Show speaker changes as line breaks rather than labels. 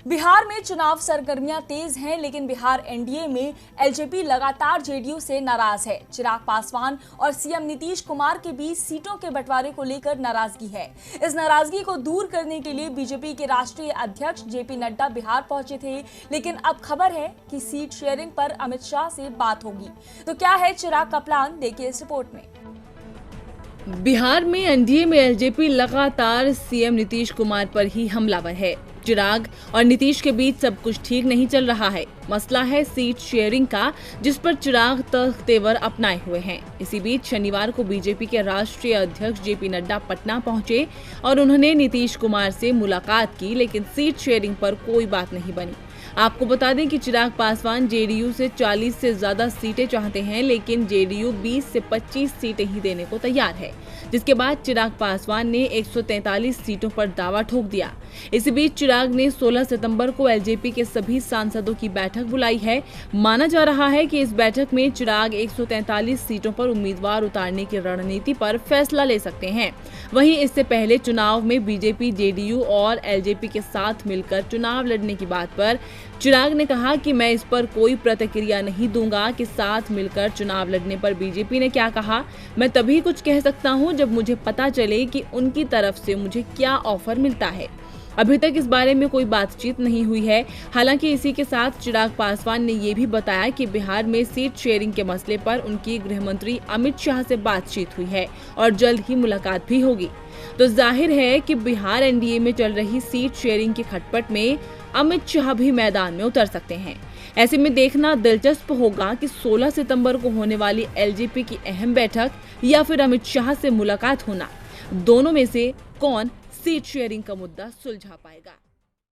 बिहार में चुनाव सरगर्मियां तेज हैं, लेकिन बिहार एनडीए में एलजेपी लगातार जेडीयू से नाराज है। चिराग पासवान और सीएम नीतीश कुमार के बीच सीटों के बंटवारे को लेकर नाराजगी है। इस नाराजगी को दूर करने के लिए बीजेपी के राष्ट्रीय अध्यक्ष जेपी नड्डा बिहार पहुंचे थे, लेकिन अब खबर है कि सीट शेयरिंग पर अमित शाह से बात होगी। तो क्या है चिराग का प्लान, देखिए इस रिपोर्ट में।
बिहार में एनडीए में एलजेपी लगातार सीएम नीतीश कुमार पर ही हमलावर है। चिराग और नीतीश के बीच सब कुछ ठीक नहीं चल रहा है। मसला है सीट शेयरिंग का, जिस पर चिराग तेवर अपनाए हुए हैं। इसी बीच शनिवार को बीजेपी के राष्ट्रीय अध्यक्ष जेपी नड्डा पटना पहुंचे और उन्होंने नीतीश कुमार से मुलाकात की, लेकिन सीट शेयरिंग पर कोई बात नहीं बनी। आपको बता दें कि चिराग पासवान जेडीयू से 40 से ज्यादा सीटें चाहते हैं, लेकिन जेडीयू 20 से 25 सीटें ही देने को तैयार है, जिसके बाद चिराग पासवान ने 143 सीटों पर दावा ठोक दिया। इसी बीच चिराग ने 16 सितंबर को एलजेपी के सभी सांसदों की बैठक बुलाई है। माना जा रहा है कि इस बैठक में चिराग 143 सीटों पर उम्मीदवार उतारने की रणनीति पर फैसला ले सकते हैं। वहीं इससे पहले चुनाव में बीजेपी, जेडीयू और एलजेपी के साथ मिलकर चुनाव लड़ने की बात पर चिराग ने कहा कि मैं इस पर कोई प्रतिक्रिया नहीं दूंगा कि साथ मिलकर चुनाव लड़ने पर बीजेपी ने क्या कहा। मैं तभी कुछ कह सकता हूं जब मुझे पता चले कि उनकी तरफ से मुझे क्या ऑफर मिलता है। अभी तक इस बारे में कोई बातचीत नहीं हुई है। हालांकि इसी के साथ चिराग पासवान ने ये भी बताया कि बिहार में सीट शेयरिंग के मसले पर उनकी गृह मंत्री अमित शाह से बातचीत हुई है और जल्द ही मुलाकात भी होगी। तो जाहिर है कि बिहार एनडीए में चल रही सीट शेयरिंग की खटपट में अमित शाह भी मैदान में उतर सकते हैं। ऐसे में देखना दिलचस्प होगा कि 16 सितंबर को होने वाली एलजेपी की अहम बैठक या फिर अमित शाह से मुलाकात होना, दोनों में से कौन सीट शेयरिंग का मुद्दा सुलझा पाएगा।